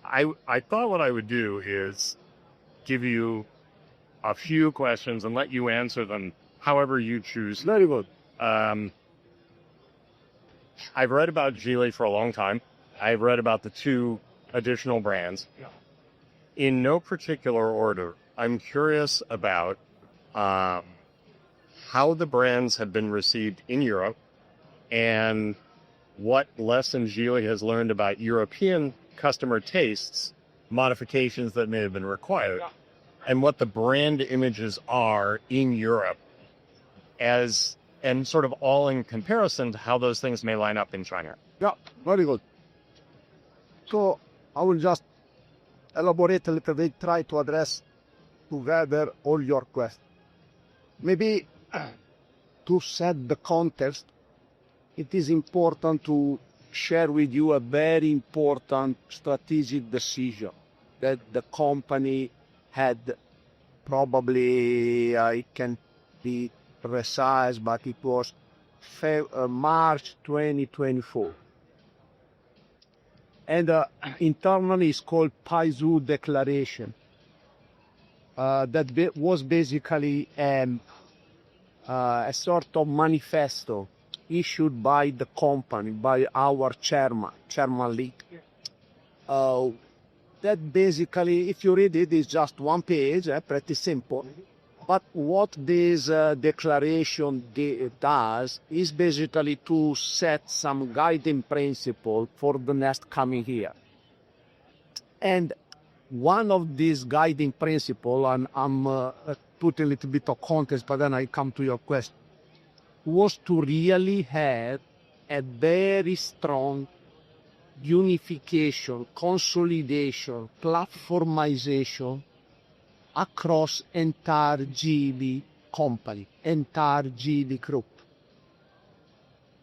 I thought what I would do is give you a few questions and let you answer them however you choose. Very good. I've read about Geely for a long time. I've read about the two additional brands. In no particular order, I'm curious about how the brands have been received in Europe and what lessons Geely has learned about European customer tastes, modifications that may have been required, and what the brand images are in Europe and sort of all in comparison to how those things may line up in China. Yeah, very good. So I will just elaborate a little bit, try to address together all your questions. Maybe to set the context, it is important to share with you a very important strategic decision that the company had. Probably I can be precise, but it was March 2024. And internally it's called Paizu Declaration. That was basically a sort of manifesto issued by the company, by our chairman Lee. That basically, if you read it, is just one page, pretty simple. But what this declaration does is basically to set some guiding principle for the next coming year. And one of these guiding principle, and I'm putting a little bit of context, but then I come to your question, was to really have a very strong unification, consolidation, platformization across entire Geely company, entire Geely group.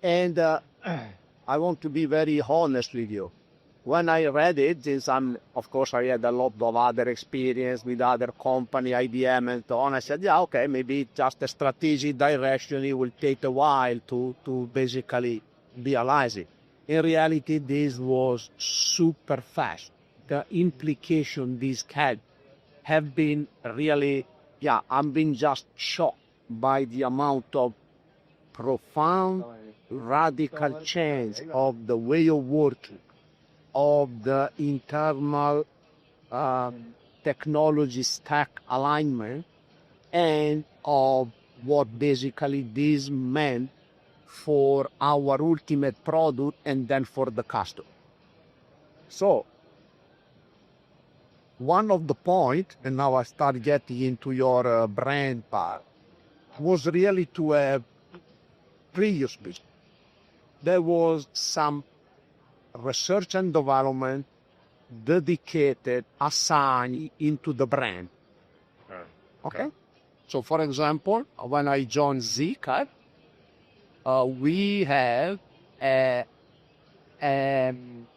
And I want to be very honest with you. When I read it, since of course I had a lot of other experience with other company, IBM and so on, I said, yeah, okay, maybe just a strategic direction, it will take a while to basically realize it. In reality, this was super fast. The implication this had have been really, I've been just shocked by the amount of profound, radical change of the way of working, of the internal technology stack alignment, and of what basically this meant for our ultimate product and then for the customer. So, one of the points, and now I start getting into your brand part, was really to have previous business. There was some research and development dedicated, assigned into the brand. Okay? So, for example, when I joined Zeekr, we have an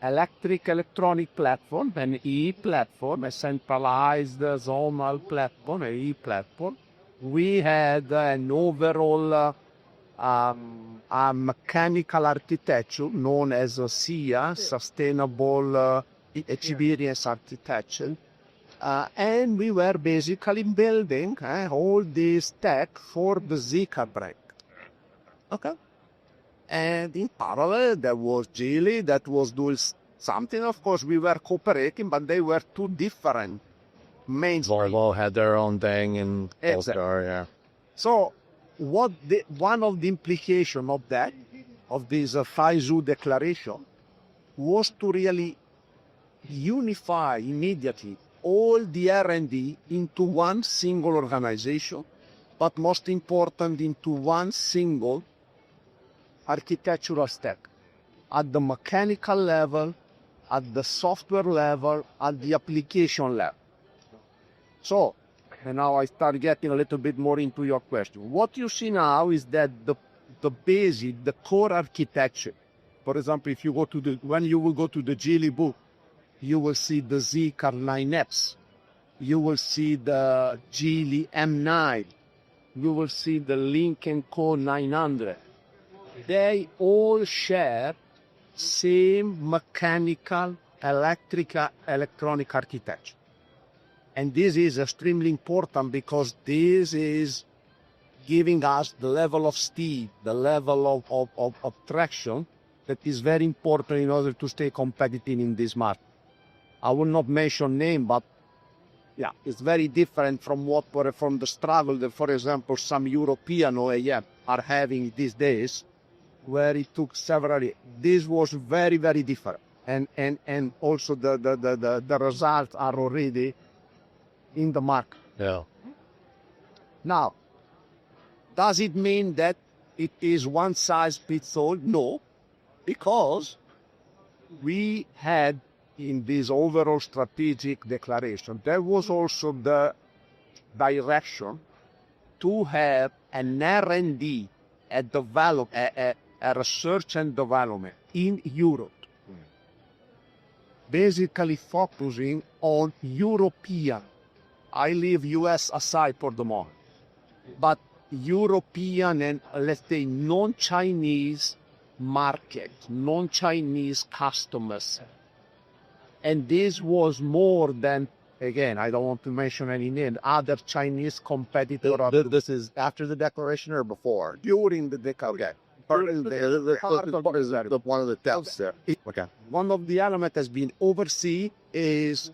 electronic platform, an E-platform, a centralized zonal platform, an E-platform. We had an overall mechanical architecture known as SIA, Sustainable Experience Architecture. And we were basically building all this tech for the Zeekr brand. Okay. And in parallel, there was Geely that was doing something. Of course, we were cooperating, but they were two different main. Volvo had their own thing in Polestar, yeah. So, one of the implications of that, of this Paizu declaration, was to really unify immediately all the R&D into one single organization, but most important, into one single architectural stack at the mechanical level, at the software level, at the application level. So, and now I start getting a little bit more into your question. What you see now is that the basic, the core architecture, for example, if you go to when you will go to the Geely book, you will see the Zeekr 9X, you will see the Geely M9, you will see the Lynk & Co 900. They all share same mechanical electronic architecture. And this is extremely important because this is giving us the level of speed, the level of traction that is very important in order to stay competitive in this market. I will not mention name, but yeah, it's very different from from the struggle that, for example, some European OEM are having these days, where it took several years. This was very, very different. And also the results are already in the market. Yeah. Now, does it mean that it is one size fits all? No, because we had in this overall strategic declaration, there was also the direction to have an R&D, a research and development in Europe, basically focusing on European. I leave US aside for the moment, but European and, let's say, non-Chinese market, non-Chinese customers. And this was more than, again, I don't want to mention any name, other Chinese competitors. This is after the declaration or before? During the declaration. Okay. One of the steps there. Okay. One of the elements has been overseen is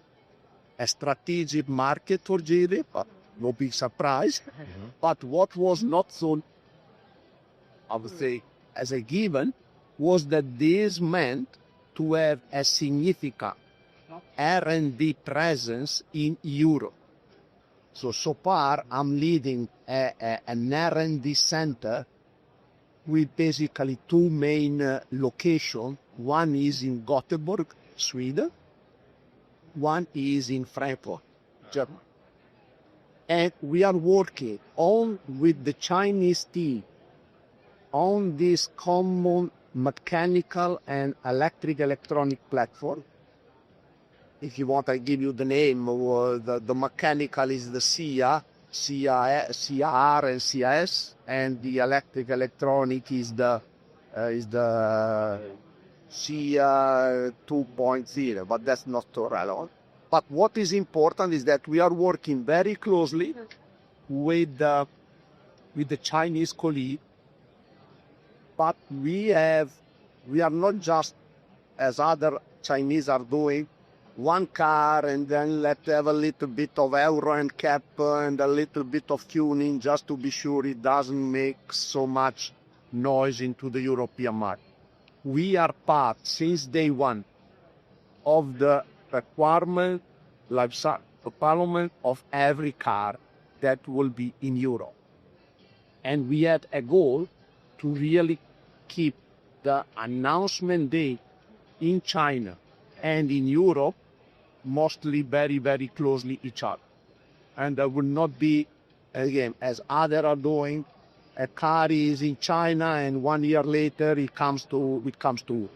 a strategic market for Geely, but no big surprise. But what was not so, I would say, as a given, was that this meant to have a significant R&D presence in Europe. So far, I'm leading an R&D center with basically two main locations. One is in Gothenburg, Sweden. One is in Frankfurt, Germany. And we are working with the Chinese team on this common mechanical and electronic platform. If you want, I give you the name. The mechanical is the CR and CIS, and the electronic is the CR 2.0, but that's not so relevant. But what is important is that we are working very closely with the Chinese colleague, but we are not just, as other Chinese are doing, one car and then let's have a little bit of Euro NCAP and a little bit of tuning just to be sure it doesn't make so much noise into the European market. We are part, since day one, of the requirement, lifecycle development of every car that will be in Europe. And we had a goal to really keep the announcement date in China and in Europe mostly very, very closely each other. And there will not be, again, as others are doing, a car is in China and 1 year later it comes to.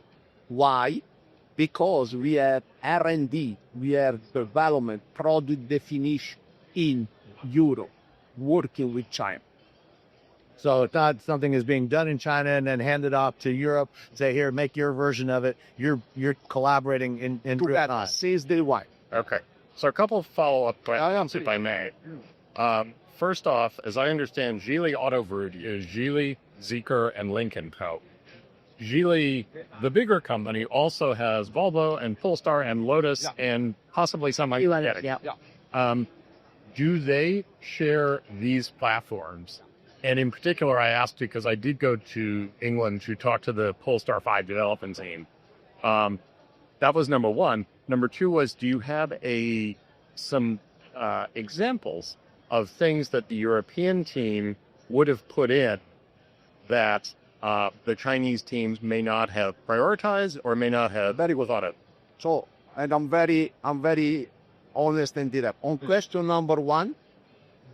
Why? Because we have R&D, we have development, product definition in Europe, working with China. So it's not something is being done in China and then handed off to Europe. Say, here, make your version of it. You're collaborating in real time. Since day one. Okay. So a couple of follow-up questions, if I may. First off, as I understand, Geely Autoverdi is Geely, Zeekr, and Lincoln Co. Geely, the bigger company, also has Volvo and Polestar and Lotus and possibly some. Do they share these platforms? And in particular, I asked because I did go to England to talk to the Polestar 5 development team. That was number one. Number two was, do you have some examples of things that the European team would have put in that the Chinese teams may not have prioritized or may not have thought of? So, and I'm very honest and direct. On question number one,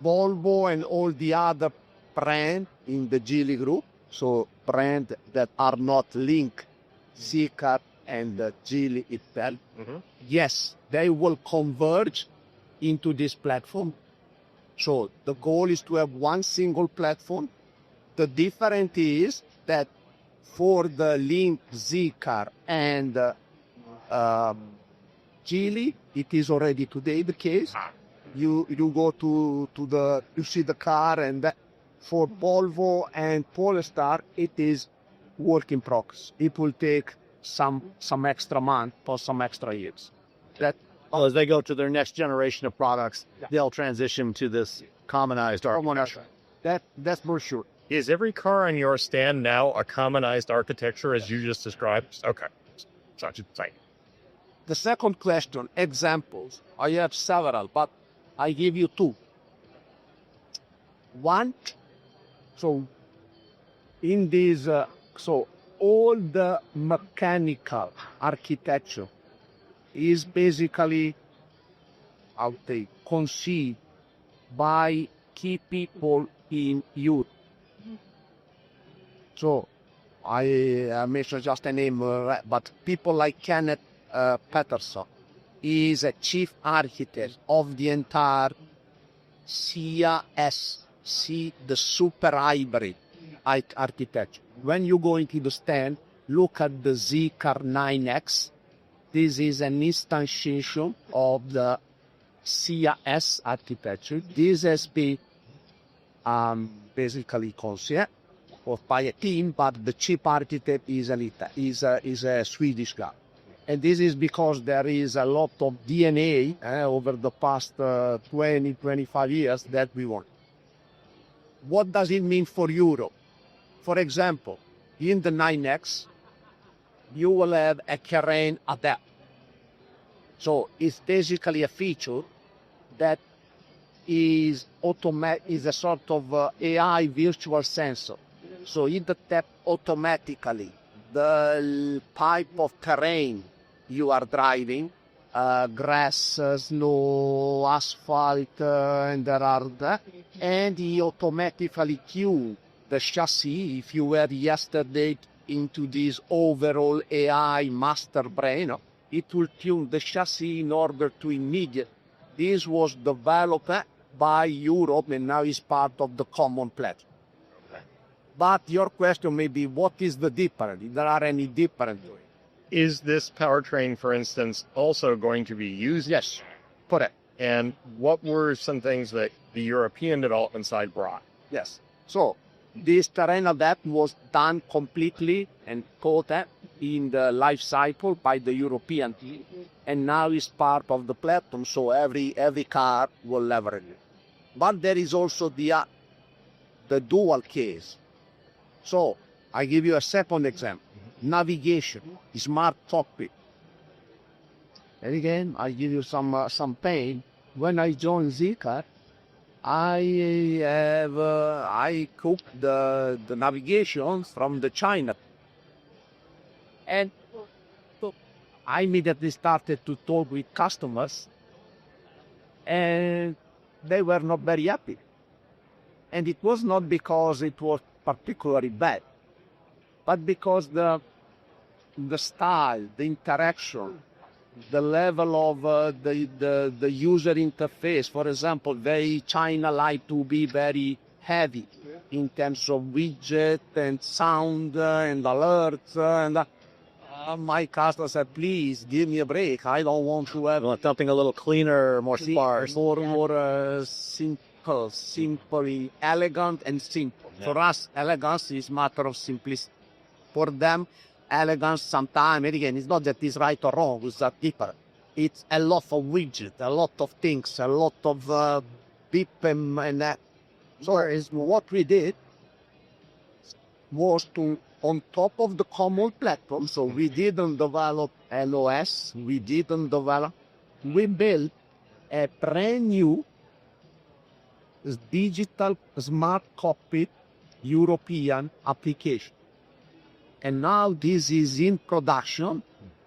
Volvo and all the other brand in the Geely group, so brand that are not linked, Zeekr and Geely itself, yes, they will converge into this platform. So the goal is to have one single platform. The difference is that for the linked Zeekr and Geely, it is already today the case. You go you see the car, and for Volvo and Polestar, it is work in progress. It will take some extra month or some extra years. That Well, as they go to their next generation of products, they'll transition to this commonized architecture. that's for sure. Is every car on your stand now a commonized architecture as you just described? Okay. Such a thing. The second question, examples. I have several, but I give you two. One, so in this, so all the mechanical architecture is basically, I would say, conceived by key people in Europe. So I mentioned just a name, but people like Kenneth Patterson is a chief architect of the entire CSC, the super hybrid architecture. When you go into the stand, look at the Zeekr 9X. This is an instantiation of the CSS architecture. This has been basically conceived by a team, but the chief architect is a Swedish guy. And this is because there is a lot of DNA over the past 20, 25 years that we want. What does it mean for Europe? For example, in the 9X, you will have a terrain adapt. So it's basically a feature that is a sort of AI virtual sensor. So it detects automatically the type of terrain you are driving, grass, snow, asphalt, and there are that. And he automatically tune the chassis. If you were yesterday into this overall AI master brain, it will tune the chassis in order to immediate. This was developed by Europe and now is part of the common platform. But your question may be, what is the difference? If there are any difference? Is this powertrain, for instance, also going to be used? Yes, correct. And what were some things that the European development side brought? Yes. So this terrain adapt was done completely and coded in the life cycle by the European team, and now is part of the platform. So every car will leverage it. But there is also the dual case. So I give you a second example. Navigation, smart cockpit. And again, I give you some pain. When I joined Zeekr, I cooked the navigation from the China, and so I immediately started to talk with customers, and they were not very happy. And it was not because it was particularly bad, but because the style, the interaction, the level of the user interface. For example, China like to be very heavy in terms of widget and sound and alerts. And my customer said, please give me a break. I don't want to have Something a little cleaner, more sparse. more simply elegant and simple. Yeah. For us, elegance is matter of simplicity. For them, elegance sometimes, and again, it's not that it's right or wrong, it's that different. It's a lot of widget, a lot of things, a lot of beep and that. So what we did was to, on top of the common platform, so we didn't develop LOS, we built a brand new digital smart cockpit European application. And now this is in production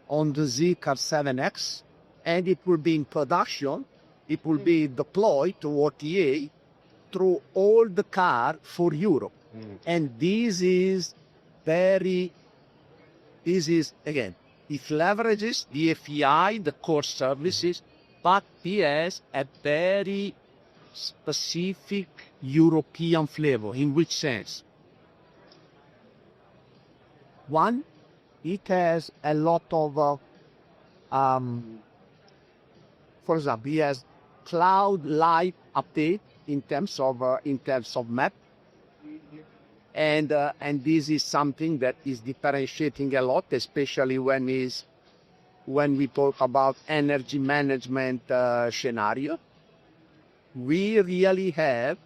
on the Zeekr 7X, and it will be in production. It will be deployed to OTA through all the car for Europe. And this is again, it leverages the FEI, the core services, but it has a very specific European flavor. In which sense? One, it has a lot of For example, he has cloud live update in terms of map, and this is something that is differentiating a lot, especially when we talk about energy management scenario. We really have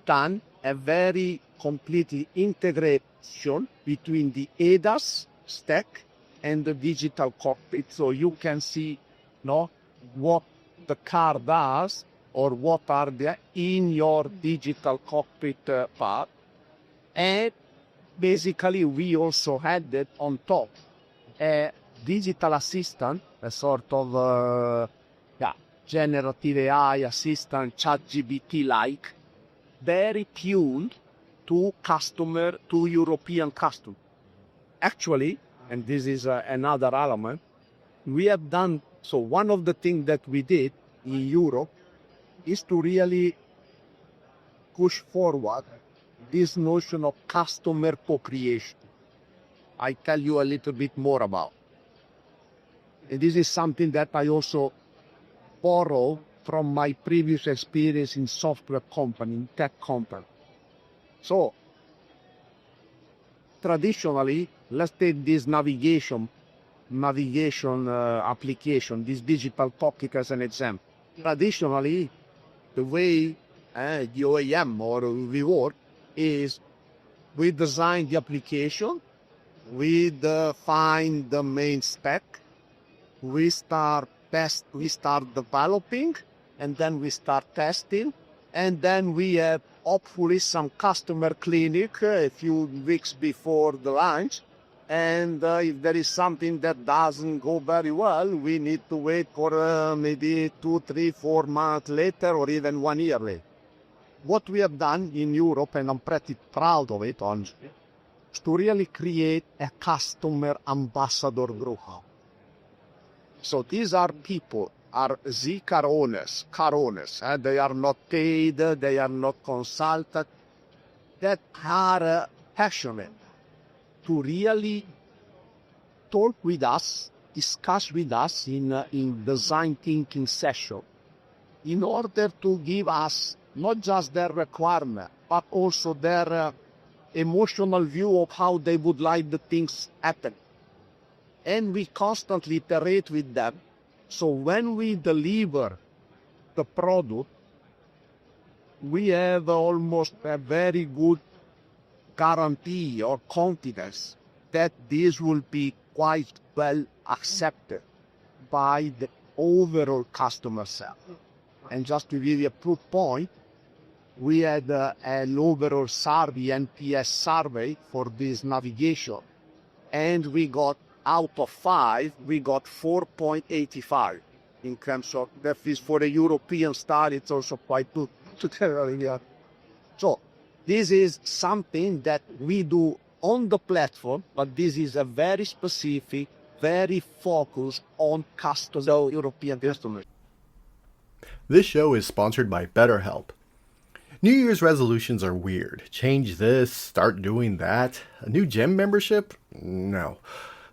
done a very completely integration between the ADAS stack and the digital cockpit, so you can see what the car does or what are the in your digital cockpit part. And basically we also had that on top a digital assistant, a sort of generative AI assistant, ChatGPT like, very tuned to European customer. Actually, and this is another element, we have done, so one of the things that we did in Europe is to really push forward this notion of customer co-creation. I tell you a little bit more about. And this is something that I also borrow from my previous experience in software company, tech company. So traditionally, let's take this navigation application, this digital cockpit as an example. Traditionally, the way the OEM or we work is we design the application, we define the main spec, we start developing, and then we start testing, and then we have hopefully some customer clinic a few weeks before the launch. And if there is something that doesn't go very well, we need to wait for maybe 2, 3, 4 months later, or even 1 year later. What we have done in Europe, and I'm pretty proud of it, honestly, is to really create a customer ambassador group. So these are people, are Zeekr owners, car owners. They are not paid, they are not consulted, that are passionate to really talk with us, discuss with us in design thinking session, in order to give us not just their requirement, but also their emotional view of how they would like the things happen. And we constantly iterate with them. So when we deliver the product, we have almost a very good guarantee or confidence that this will be quite well accepted by the overall customer set. And just to give you a proof point, we had an overall survey, NPS survey for this navigation, and we got out of 5, we got 4.85 in terms of, that is for a European study, it's also quite good to tell you. So this is something that we do on the platform, but this is a very specific, very focused on European customers. This show is sponsored by BetterHelp. New Year's resolutions are weird. Change this, start doing that. A new gym membership? No.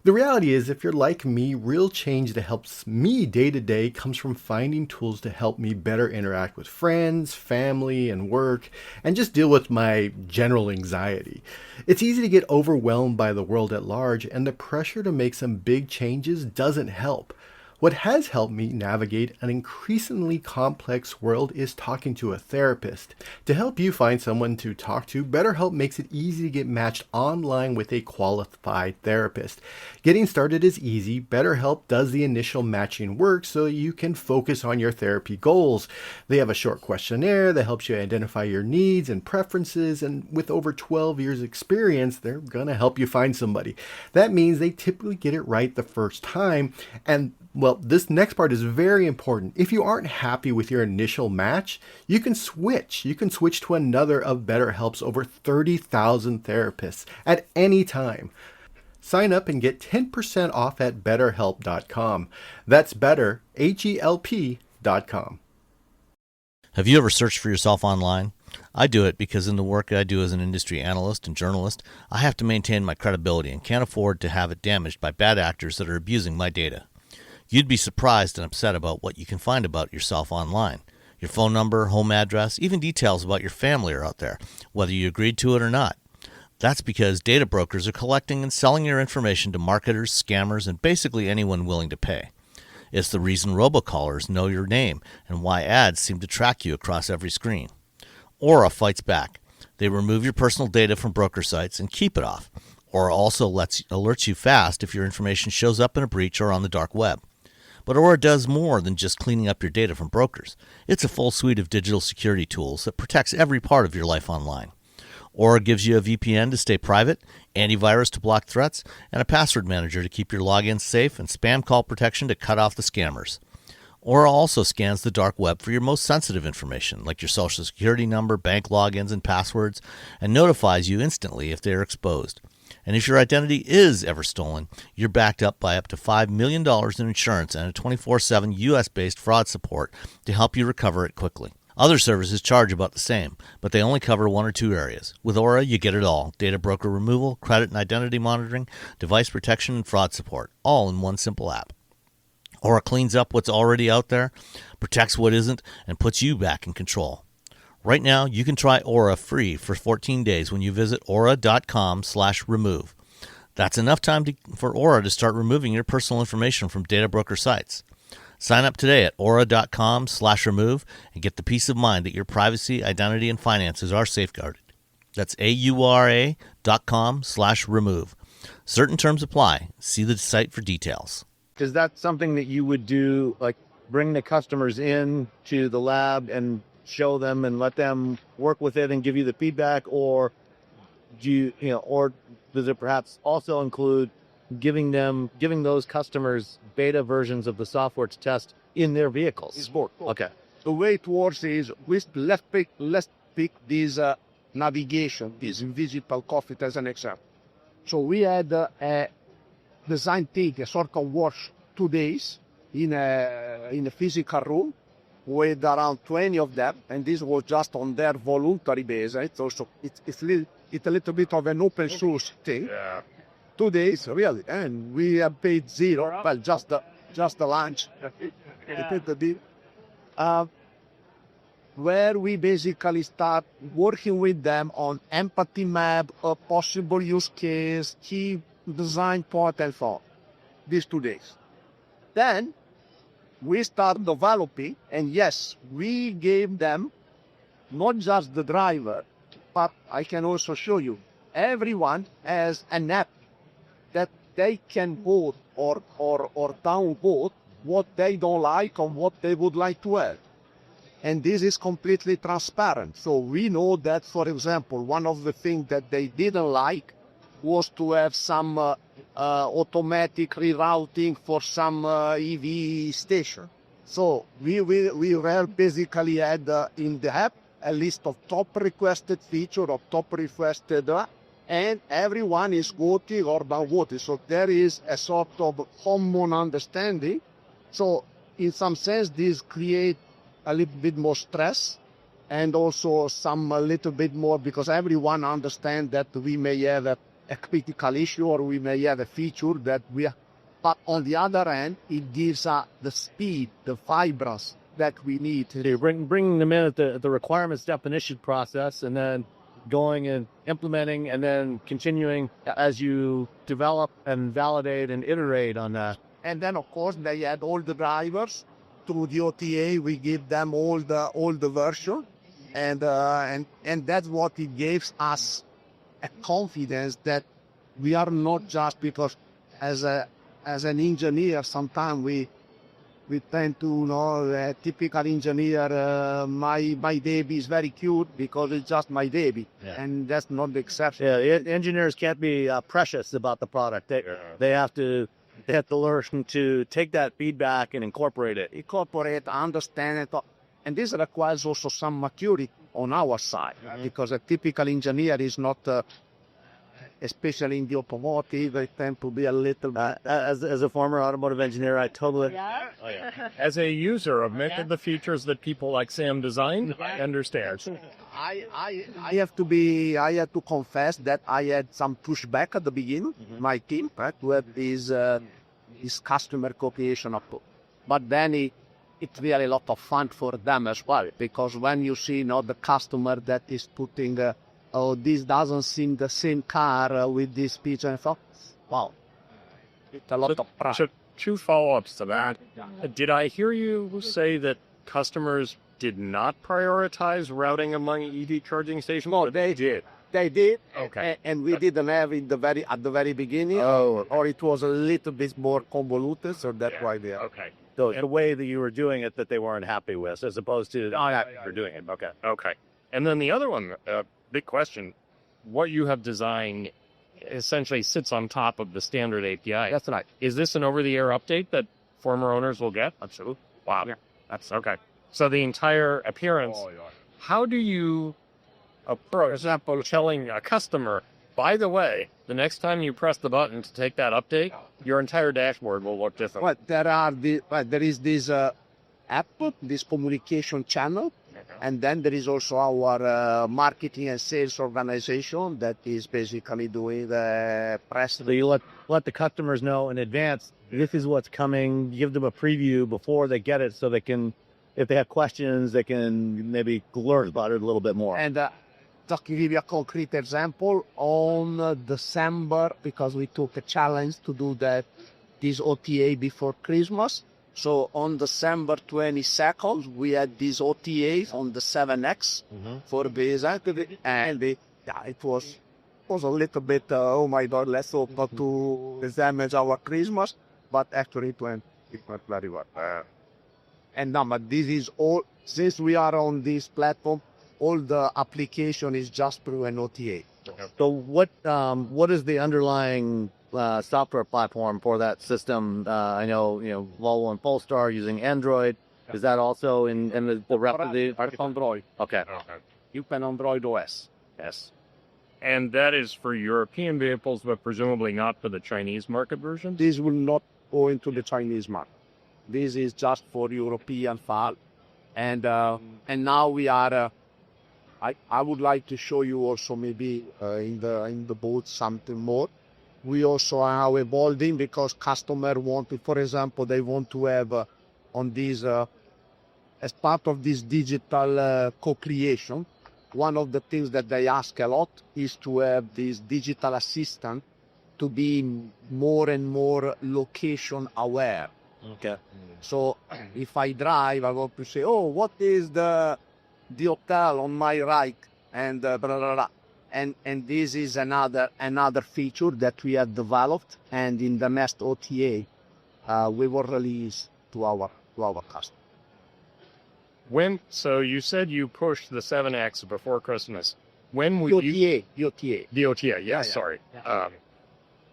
The reality is, if you're like me, real change that helps me day to day comes from finding tools to help me better interact with friends, family, and work, and just deal with my general anxiety. It's easy to get overwhelmed by the world at large, and the pressure to make some big changes doesn't help. What has helped me navigate an increasingly complex world is talking to a therapist. To help you find someone to talk to, BetterHelp makes it easy to get matched online with a qualified therapist. Getting started is easy. BetterHelp does the initial matching work so you can focus on your therapy goals. They have a short questionnaire that helps you identify your needs and preferences, and with over 12 years experience, they're gonna help you find somebody. That means they typically get it right the first time, and well, this next part is very important. If you aren't happy with your initial match, you can switch. You can switch to another of BetterHelp's over 30,000 therapists at any time. Sign up and get 10% off at betterhelp.com. That's better, HELP.com. Have you ever searched for yourself online? I do it because in the work I do as an industry analyst and journalist, I have to maintain my credibility and can't afford to have it damaged by bad actors that are abusing my data. You'd be surprised and upset about what you can find about yourself online. Your phone number, home address, even details about your family are out there, whether you agreed to it or not. That's because data brokers are collecting and selling your information to marketers, scammers, and basically anyone willing to pay. It's the reason robocallers know your name and why ads seem to track you across every screen. Aura fights back. They remove your personal data from broker sites and keep it off. Aura also alerts you fast if your information shows up in a breach or on the dark web. But Aura does more than just cleaning up your data from brokers. It's a full suite of digital security tools that protects every part of your life online. Aura gives you a VPN to stay private, antivirus to block threats, and a password manager to keep your logins safe and spam call protection to cut off the scammers. Aura also scans the dark web for your most sensitive information, like your social security number, bank logins, and passwords, and notifies you instantly if they are exposed. And if your identity is ever stolen, you're backed up by up to $5 million in insurance and a 24/7 U.S.-based fraud support to help you recover it quickly. Other services charge about the same, but they only cover one or two areas. With Aura, you get it all: data broker removal, credit and identity monitoring, device protection, and fraud support, all in one simple app. Aura cleans up what's already out there, protects what isn't, and puts you back in control. Right now, you can try Aura free for 14 days when you visit aura.com/remove. That's enough time for Aura to start removing your personal information from data broker sites. Sign up today at aura.com/remove and get the peace of mind that your privacy, identity, and finances are safeguarded. That's aura.com/remove. Certain terms apply. See the site for details. Is that something that you would do, like bring the customers in to the lab and show them and let them work with it and give you the feedback, or or does it perhaps also include giving those customers beta versions of the software to test in their vehicles? It's both. Okay. The way it works is let's pick this navigation, this invisible cockpit as an example. So we had a design team, a sort of workshop 2 days in a physical room with around 20 of them, and this was just on their voluntary basis. Also, it's a little bit of an open source thing. Yeah. 2 days, really, and we have paid zero. Well, just the lunch. Where we basically start working with them on empathy map, a possible use case, key design part, and so on. These 2 days. Then we start developing, and yes, we gave them not just the driver, but I can also show you, everyone has an app that they can vote or downvote what they don't like or what they would like to have. And this is completely transparent. So we know that, for example, one of the things that they didn't like was to have some automatic rerouting for some EV station. So we will basically had in the app a list of top requested feature or top requested, and everyone is voting or downvoting. So there is a sort of common understanding. So in some sense, this creates a little bit more stress and also a little bit more, because everyone understands that we may have a critical issue or we may have a feature that but on the other hand, it gives the speed, the vibrance that we need. So you're bringing them in at the requirements definition process, and then going and implementing, and then continuing as you develop and validate and iterate on that. And then, of course, they had all the drivers through the OTA. We give them all the version, and that's what it gives us a confidence that we are not just, because as an engineer, sometimes we tend to a typical engineer. My baby is very cute because it's just my baby, and that's not the exception. Yeah, engineers can't be precious about the product. They have to learn to take that feedback and incorporate it, understand it, and this requires also some maturity on our side, because a typical engineer is not. Especially in the automotive, they tend to be a little bit. As a former automotive engineer, I totally. As a user of many of the features that people like Sam designed, I understand. I have to confess that I had some pushback at the beginning. My team to have this this customer co-creation approach. But then it's really a lot of fun for them as well, because when you see the customer that is putting, oh, this doesn't seem the same car with this feature and stuff. Wow, it's a lot of pride. So, two follow-ups to that. Did I hear you say that customers did not prioritize routing among EV charging stations? No, they did. They did, Okay. and we didn't have it at the very beginning, or it was a little bit more convoluted, so that's why they are. Okay. So the way that you were doing it that they weren't happy with, as opposed to you're doing it. Okay. Okay. And then the other one, big question, what you have designed essentially sits on top of the standard API. That's right. Is this an over-the-air update that former owners will get? Absolutely. Wow. Yeah. That's okay. So the entire appearance, how do you approach, for example, telling a customer, by the way, the next time you press the button to take that update, your entire dashboard will look different. Well, there is this app, this communication channel, and then there is also our marketing and sales organization that is basically doing the press. So you let the customers know in advance, this is what's coming, give them a preview before they get it, so they can, if they have questions, they can maybe learn about it a little bit more. And just to give you a concrete example, on December, because we took a challenge to do this OTA before Christmas. So on December 22nd, we had this OTA on the 7X for basically, and it was a little bit, oh my God, let's hope not to damage our Christmas, but actually it went very well. And now, but this is all, since we are on this platform, all the application is just through an OTA. So what is the underlying software platform for that system? I know Volvo and Polestar are using Android. Is that also in the rest of the Android? Okay. You can Android OS. Yes. And that is for European vehicles, but presumably not for the Chinese market version? This will not go into the Chinese market. This is just for European file. And now we are. I would like to show you also maybe in the booth something more. We also are now evolving because customer want to, for example, they want to have on this as part of this digital co-creation. One of the things that they ask a lot is to have this digital assistant to be more and more location aware. Okay. So if I drive, I want to say, oh, what is the hotel on my right, and blah, blah, blah. And this is another feature that we have developed, and in the next OTA we will release to our customers. So you said you pushed the 7X before Christmas. When would The OTA. The OTA, yes, Yeah. sorry.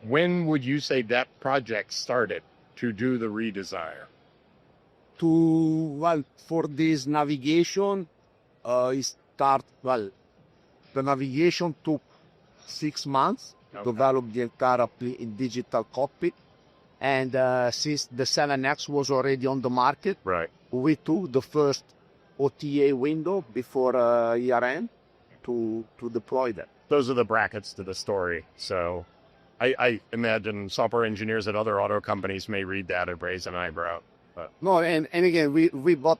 When would you say that project started to do the redesign? For this navigation, the navigation took 6 months to develop the entire digital cockpit. And since the 7X was already on the market, Right. we took the first OTA window before year end to deploy that. Those are the brackets to the story. So I imagine software engineers at other auto companies may read that and raise an eyebrow. But No, and again, we bought,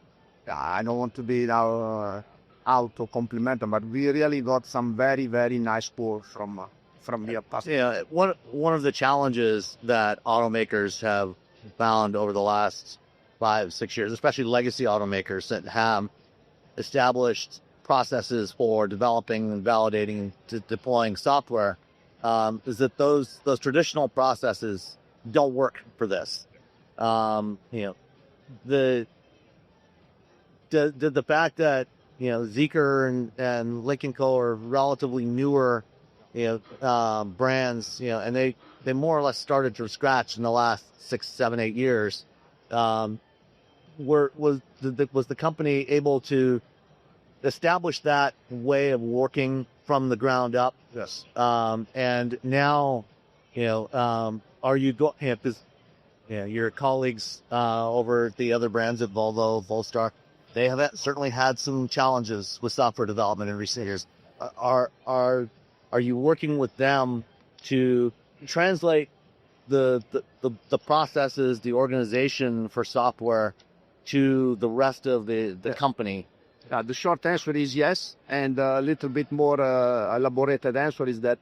I don't want to be now out to compliment them, but we really got some very, very nice work from the past. Yeah, one of the challenges that automakers have found over the last 5-6 years, especially legacy automakers that have established processes for developing and validating to deploying software, is that those traditional processes don't work for this. The fact that Zeekr and Lincoln Co. are relatively newer brands, and they more or less started from scratch in the last 6, 7, 8 years. Was the company able to establish that way of working from the ground up? Yes. And now, are you going? Because your colleagues over at the other brands at Volvo, Polestar, they have certainly had some challenges with software development in recent years. Are you working with them to translate the processes, the organization for software to the rest of the company? The short answer is yes, and a little bit more elaborated answer is that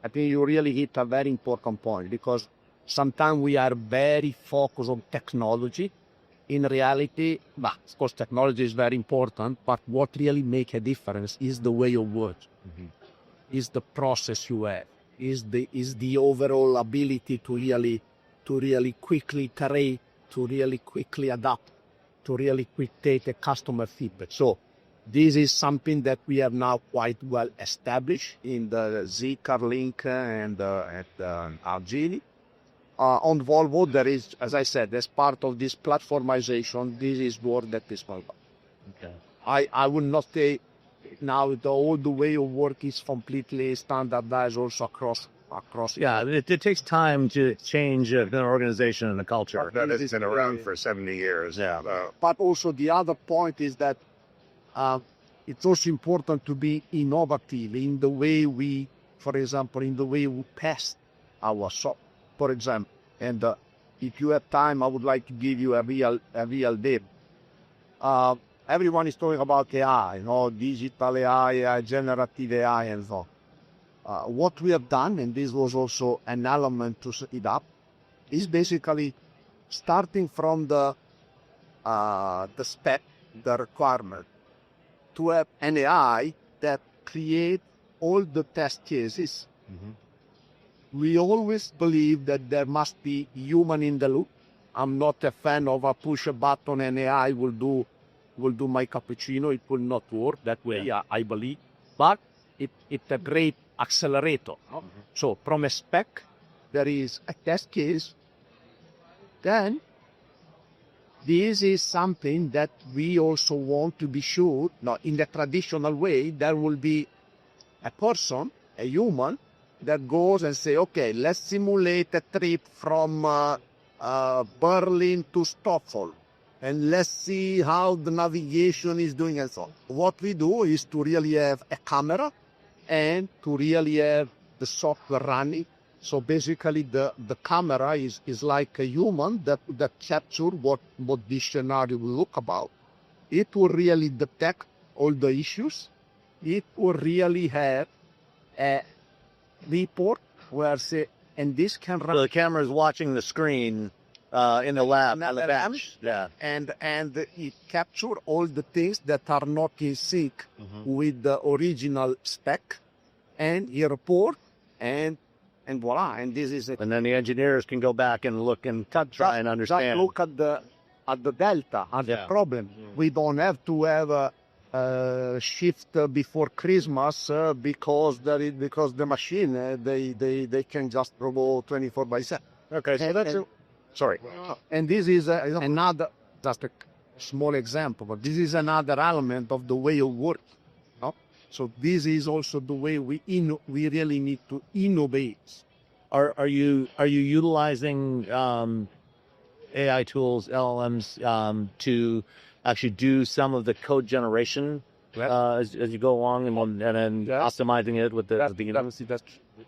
I think you really hit a very important point, because sometimes we are very focused on technology. In reality, of course, technology is very important, but what really makes a difference is the way you work, is the process you have, is the overall ability to really quickly iterate, to really quickly adapt, to really quick take a customer feedback. So this is something that we have now quite well established in the Zeekr link and Argini. On Volvo, there is, as I said, as part of this platformization, this is work that is going on. Okay. I will not say now all the way of work is completely standardized also across. Yeah, it takes time to change an organization and a culture. That has been around for 70 years. Yeah. But also the other point is that it's also important to be innovative in the way we, for example, in the way we test our software, for example. And if you have time, I would like to give you a real demo. Everyone is talking about AI, digital AI, generative AI, and so on. What we have done, and this was also an element to set it up, is basically starting from the spec, the requirement, to have an AI that create all the test cases. We always believe that there must be human in the loop. I'm not a fan of a push a button and AI will do my cappuccino. It will not work that way, I believe. But it's a great accelerator. So from a spec, there is a test case. Then this is something that we also want to be sure, not in the traditional way, there will be a person, a human, that goes and say, okay, let's simulate a trip from Berlin to Stockholm, and let's see how the navigation is doing and so on. What we do is to really have a camera and to really have the software running. So basically the camera is like a human that capture what this scenario will look about. It will really detect all the issues. It will really have a report where say, and this can run. So the camera is watching the screen in the lab, on the bench. Yeah. And it capture all the things that are not in sync with the original spec, and he report, and voila, and this is it. And then the engineers can go back and look and try and understand. Look at the delta, at the problem. We don't have to have a shift before Christmas because the machine they can just robo 24/7. Okay, so that's sorry. And this is another, just a small example, but this is another element of the way of work. So this is also the way we really need to innovate. Are you utilizing AI tools, LLMs, to actually do some of the code generation as you go along and then optimizing it with the beginning?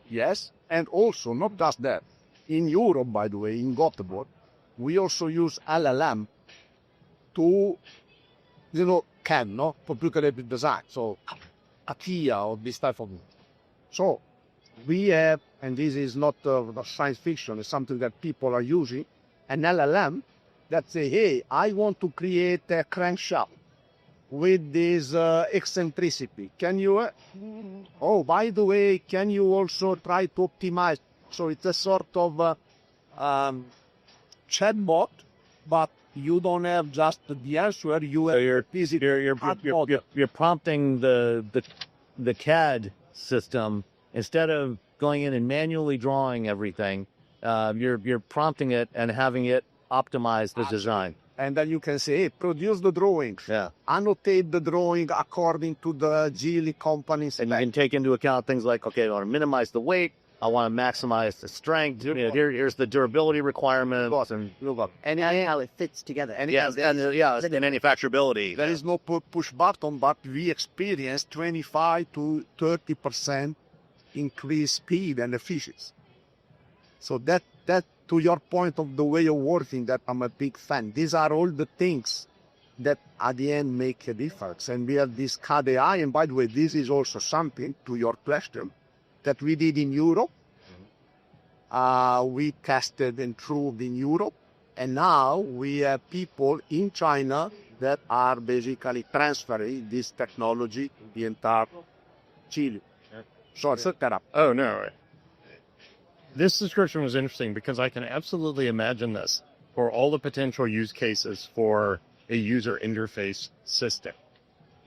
Yes, and also not just that. In Europe, by the way, in Gothenburg, we also use LLM to, computer design. So ATIA or this type of thing. So we have, and this is not science fiction, it's something that people are using, an LLM that say, hey, I want to create a crankshaft with this eccentricity. Can you, oh, by the way, can you also try to optimize? So it's a sort of chatbot, but you don't have just the answer. You have you're prompting the CAD system instead of going in and manually drawing everything. You're prompting it and having it optimize the design. And then you can say, hey, produce the drawings. Annotate the drawing according to the Geely company spec. And you can take into account things like, okay, I want to minimize the weight. I want to maximize the strength. Here's the durability requirement. And how it fits together. And the manufacturability. There is no push button, but we experience 25 to 30% increased speed and efficiency. So that to your point of the way of working that I'm a big fan, these are all the things that at the end make a difference. And we have this KDI, and by the way, this is also something, to your question, that we did in Europe. We tested and proved in Europe, and now we have people in China that are basically transferring this technology to the entire Chile. So it's a setup. Oh, no. This description was interesting because I can absolutely imagine this for all the potential use cases for a user interface system.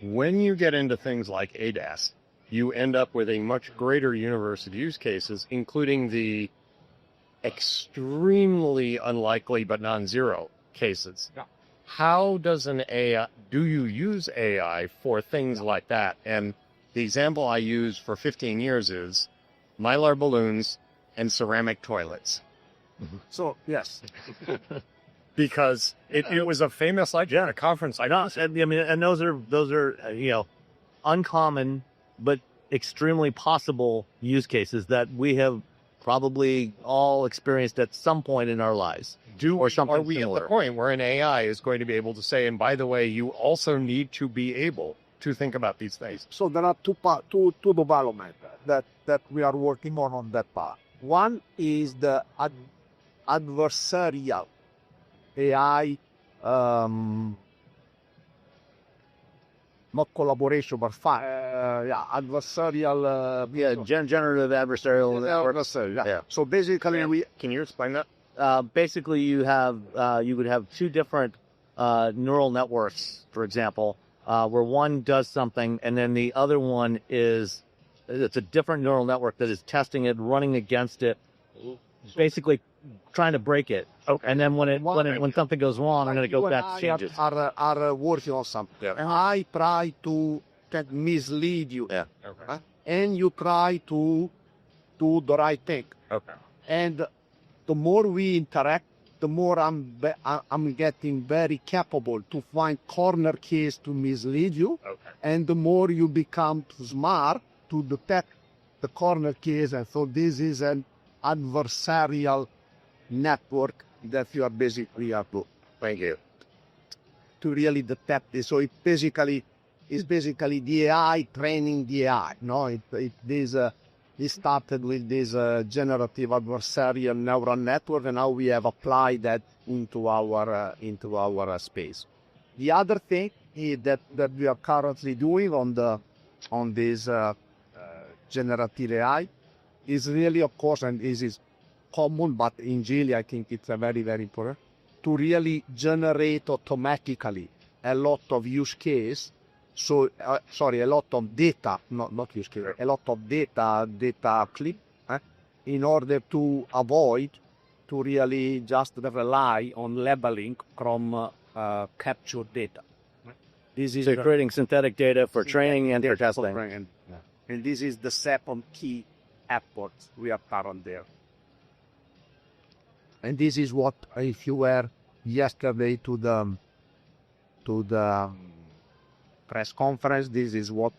When you get into things like ADAS, you end up with a much greater universe of use cases, including the extremely unlikely but non-zero cases. Yeah. How does do you use AI for things like that? And the example I use for 15 years is Mylar balloons and ceramic toilets. So, yes. Because it was a famous idea at a conference. And those are uncommon but extremely possible use cases that we have probably all experienced at some point in our lives. Or something Are we similar. at the point where an AI is going to be able to say, and by the way, you also need to be able to think about these things? So there are two developments that we are working on that part. One is the adversarial AI, not collaboration, but adversarial. Generative adversarial network. Adversarial. Yeah. So basically, Can you explain that? Basically, you would have two different neural networks, for example, where one does something, and then the other one it's a different neural network that is testing it, running against it, basically trying to break it. Okay. And then when something goes wrong, I'm going to go back to change it. Are working on something. Yeah. And I try to mislead you. Yeah. Okay. And you try to do the right thing. Okay. And the more we interact, the more I'm getting very capable to find corner case to mislead you. Okay. And the more you become smart to detect the corner case. And so this is an adversarial network that you are basically to. Thank you. To really detect this. So it's basically the AI training the AI. No, it started with this generative adversarial neural network, and now we have applied that into our space. The other thing is that we are currently doing on this generative AI is really, of course, and this is common, but in Chile I think it's a very, very important, to really generate automatically a lot of use case. So, a lot of data, not use case, a lot of data clip, in order to avoid to really just rely on labeling from captured data. This is creating synthetic data for training and for testing. And this is the second key effort we are current there. And this is what, if you were yesterday to the press conference, this is what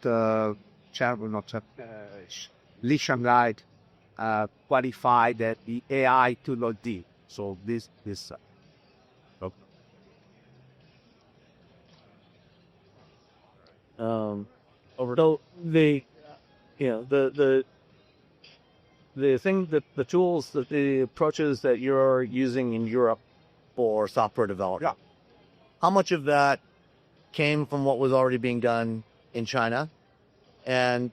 Li Shanghai qualified that the AI tool did. So this. So the tools, the approaches that you're using in Europe for software development, how much of that came from what was already being done in China? And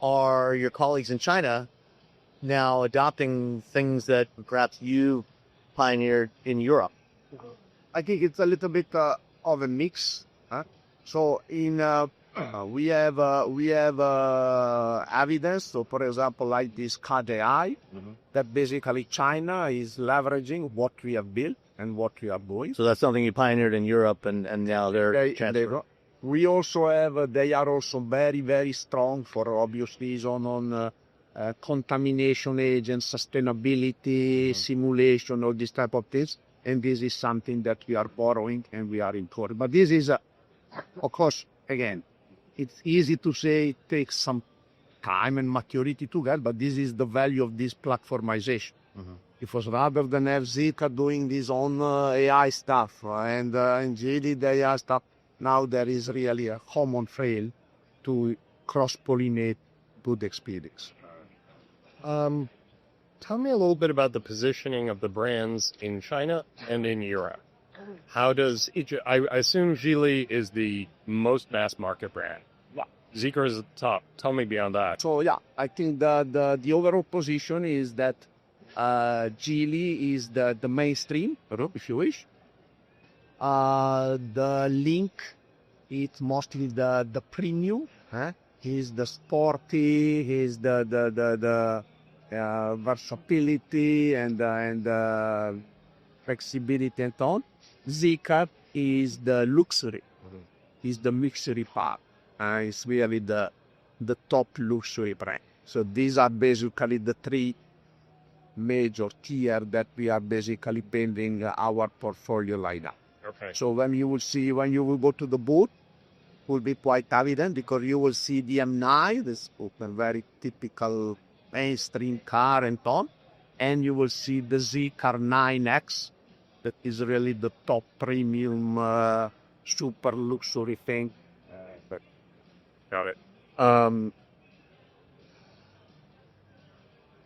are your colleagues in China now adopting things that perhaps you pioneered in Europe? I think it's a little bit of a mix. So we have evidence. So, for example, like this KDI, that basically China is leveraging what we have built and what we are doing. So that's something you pioneered in Europe, and now we also have. They are also very, very strong for obvious reason on contamination agents, sustainability, simulation, all these type of things. And this is something that we are borrowing and we are importing. But this is, of course, again, it's easy to say it takes some time and maturity to get, but this is the value of this platformization. Because rather than have Zeekr doing this own AI stuff and Geely the AI stuff, now there is really a common trail to cross-pollinate good experience. Tell me a little bit about the positioning of the brands in China and in Europe. How does each? I assume Geely is the most mass market brand. Yeah. Zeekr is the top. Tell me beyond that. So yeah, I think the overall position is that Geely is the mainstream, if you wish. The Link, it's mostly the premium. He's the sporty, he's the versatility and flexibility and so on. Zeekr is the luxury. Is the luxury part. It's really the top luxury brand. So these are basically the three major tier that we are basically building our portfolio lineup. Okay. So when you will go to the booth, will be quite evident because you will see the M9, this a very typical mainstream car and so on, and you will see the Zeekr 9X, that is really the top premium super luxury thing. Got it.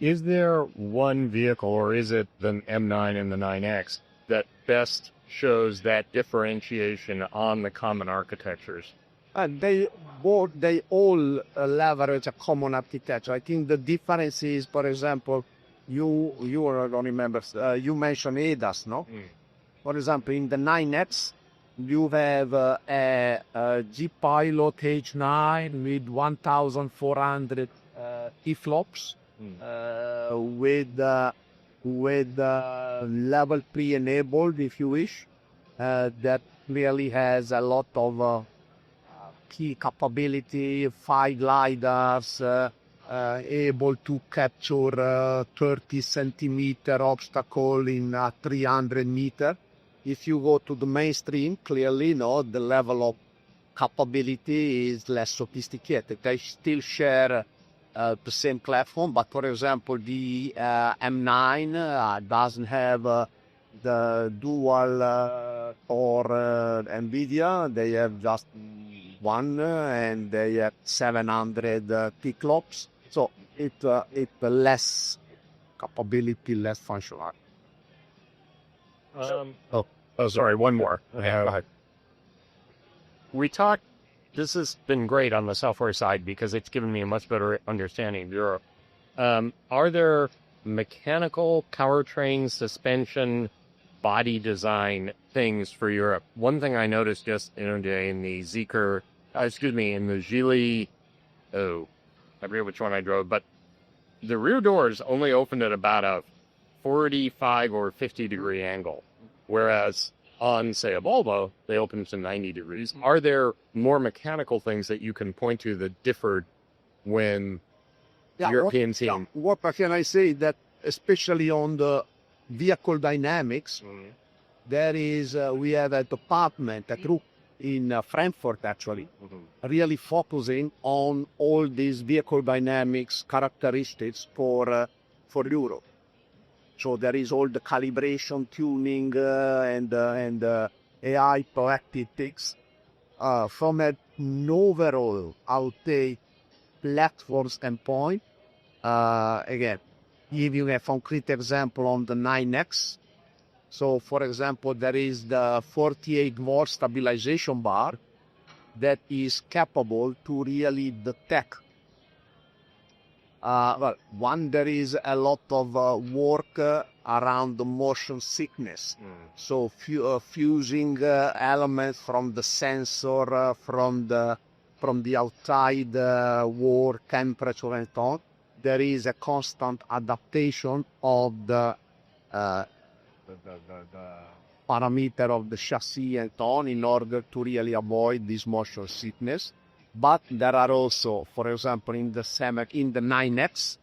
Is there one vehicle, or is it the M9 and the 9X, that best shows that differentiation on the common architectures? They all leverage a common architecture. I think the difference is, for example, you don't remember, you mentioned ADAS, no? For example, in the 9X, you have a G-Pilot H9 with 1,400 T-flops with level 3 enabled, if you wish. That really has a lot of key capability, 5 lidars, able to capture 30 centimeter obstacle in 300 meter. If you go to the mainstream, clearly, no, the level of capability is less sophisticated. They still share the same platform, but for example, the M9 doesn't have the dual core NVIDIA. They have just one, and they have 700 T-clops. So it's less capability, less functional. Sorry, one more. Go ahead. We talked, this has been great on the software side because it's given me a much better understanding of Europe. Are there mechanical, powertrain, suspension, body design things for Europe? One thing I noticed just in the Zeekr, in the Geely, I forget which one I drove, but the rear doors only opened at about a 45 or 50 degree angle, whereas on, say, a Volvo, they open to 90 degrees. Are there more mechanical things that you can point to that differed when European team? What can I say that especially on the vehicle dynamics, there is we have a department, a group in Frankfurt actually, really focusing on all these vehicle dynamics characteristics for Europe. So there is all the calibration, tuning, and AI proactive things. From an overall, I would say, platform standpoint, again, give you a concrete example on the 9X. So, for example, there is the 48-volt stabilization bar that is capable to really detect. There is a lot of work around the motion sickness. So fusing elements from the sensor, from the outside world, temperature and so on. There is a constant adaptation of the parameter of the chassis and so on in order to really avoid this motion sickness. But there are also, for example, in the 9X,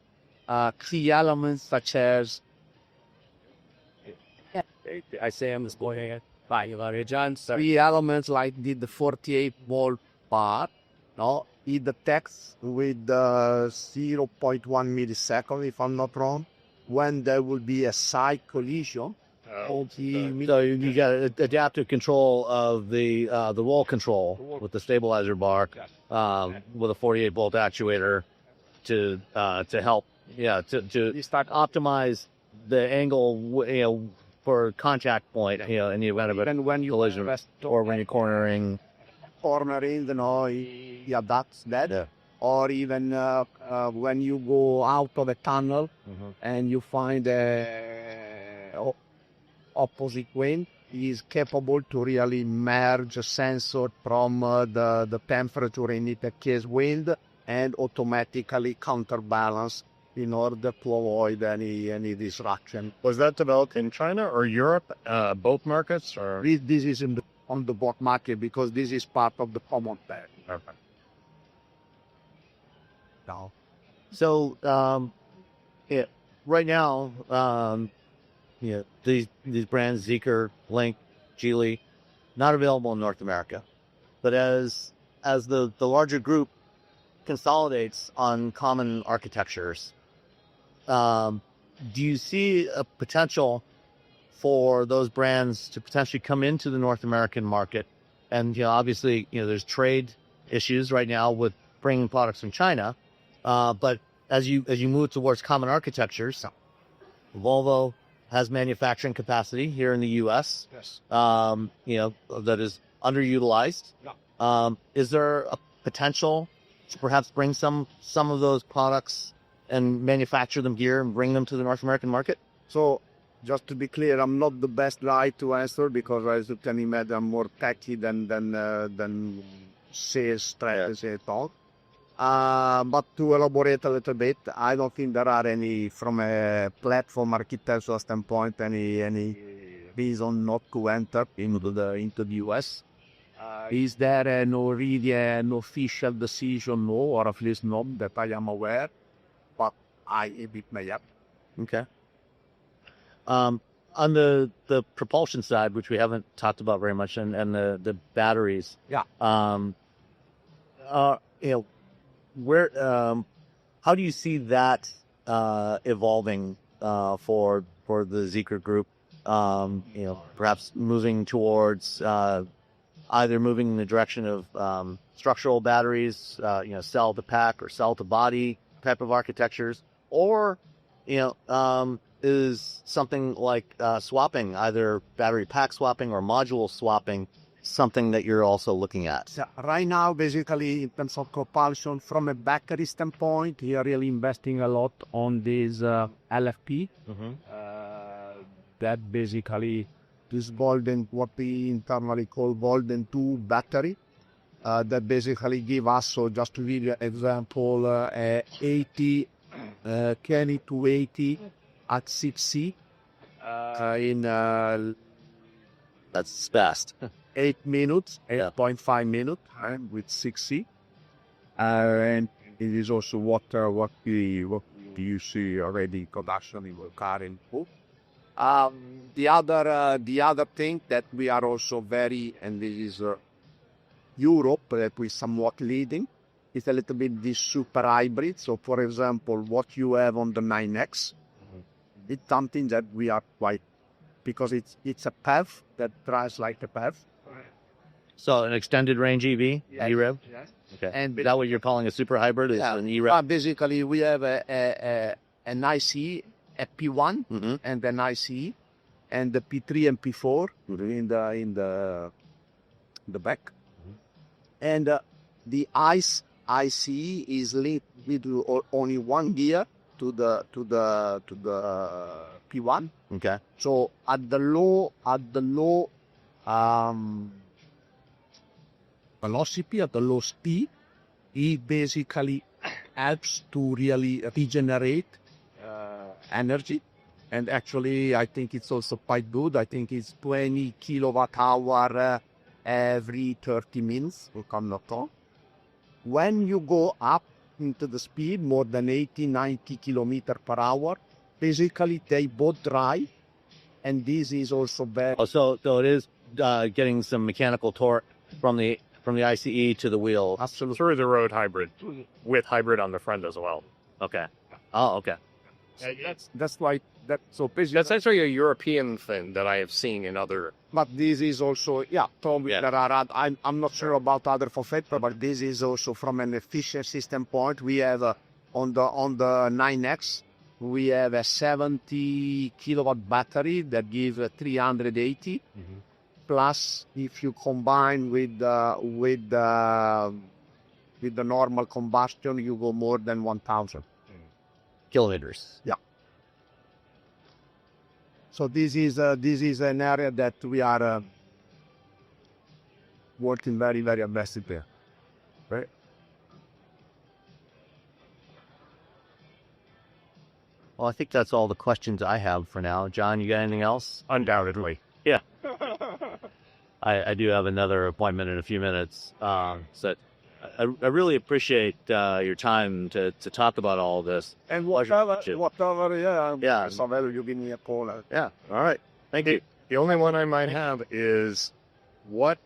key elements such as I say I'm just going ahead. John, key elements like the 48-volt bar. No, it detects with 0.1 millisecond, if I'm not wrong. when there will be a side collision, So you got adaptive control of the roll control with the stabilizer bar, with a 48 volt actuator to help, to start optimize the angle, for contact point, in the event of a even when you collision have a or when you're cornering. cornering, he adapts that. Yeah. Or even when you go out of a tunnel and you find a opposite wind, he is capable to really merge a sensor from the temperature in the case wind and automatically counterbalance in order to avoid any disruption. Was that developed in China or Europe? Both markets? Or This is on the board market because this is part of the common pack. okay. Now, So, right now, these brands, Zeekr, Link, Geely, not available in North America. But as the larger group consolidates on common architectures, do you see a potential for those brands to potentially come into the North American market? And obviously, there's trade issues right now with bringing products from China. But as you move towards common architectures, Volvo has manufacturing capacity here in the U.S. yes. That is underutilized. Is there a potential to perhaps bring some of those products and manufacture them here and bring them to the North American market? So, just to be clear, I'm not the best guy to answer because, as you can imagine, I'm more techy than sales strategy at all. But to elaborate a little bit, I don't think there are any, from a platform architectural standpoint, any reason not to enter into the US. Is there already an official decision? No, or at least not that I am aware. But it may happen. Okay. On the propulsion side, which we haven't talked about very much, and the batteries. Yeah. Where how do you see that evolving for the Zeekr group? Perhaps moving towards either moving in the direction of structural batteries, cell to pack or cell to body type of architectures, or is something like swapping, either battery pack swapping or module swapping, something that you're also looking at? So right now, basically, in terms of propulsion, from a battery standpoint, we are really investing a lot on this LFP. That basically is what we internally call Golden 2 battery. That basically give us, so just to give you an example, 80 Kenny 280 at 6C in That's fast. 8 minutes, 8.5 minutes with 6C. And it is also what you see already in production in the car and book. The other thing that we are also and this is Europe that we somewhat leading, is a little bit this super hybrid. So for example, what you have on the 9X, it's something that we are quite, because it's a PHEV that drives like a PHEV. So an extended range EV, Yes. E-Rev? Yes. Okay. And Is that what you're calling a super hybrid? Is an E-Rev? basically, we have an ICE, a P1, and an ICE, and the P3 and P4 in the back. And the ICE is linked with only one gear to the P1. Okay. So at the low velocity, at the low speed, it basically helps to really regenerate energy. And actually, I think it's also quite good. I think it's 20 kilowatt hour every 30 minutes, if I'm not wrong. When you go up into the speed, more than 80, 90 kilometer per hour, basically they both drive. And this is also very... Oh, so it is getting some mechanical torque from the ICE to the wheel. Absolutely. Through the road hybrid with hybrid on the front as well. Okay. Oh, okay. That's why that so basically. That's actually a European thing that I have seen in other. But this is also, probably Yeah. there are. I'm not sure about other forfeit, but this is also from an efficiency standpoint. We have on the 9X, we have a 70 kilowatt battery that gives 380. Plus, if you combine with the normal combustion, you go more than 1,000 Kilometers. So this is an area that we are working very, very aggressively. Right? Well, I think that's all the questions I have for now. John, you got anything else? Undoubtedly. I do have another appointment in a few minutes. So I really appreciate your time to talk about all of this. And Pleasure to meet you. whatever, so you give me a call. Yeah. All right. Thank you. The only one I might have is, what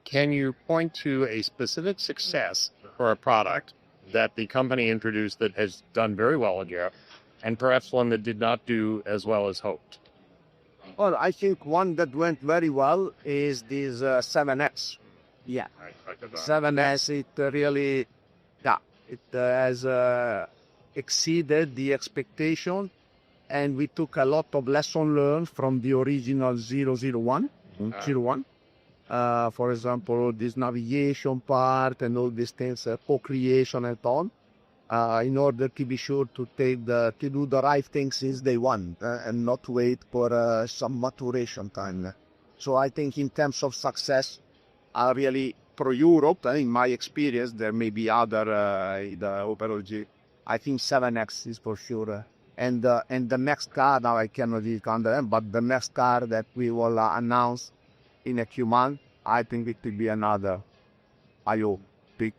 can you point to a specific success for a product that the company introduced that has done very well in Europe, and perhaps one that did not do as well as hoped? Well, I think one that went very well is this 7X. Yeah, 7S, it really, it has exceeded the expectation, and we took a lot of lesson learned from the original 001. For example, this navigation part and all these things, co-creation and so on, in order to be sure to do the right thing since day one and not wait for some maturation time. So I think in terms of success, really for Europe, in my experience, there may be other the overall G. I think 7X is for sure. And the next car, now I cannot really count them, but the next car that we will announce in a few months, I think it will be another IO big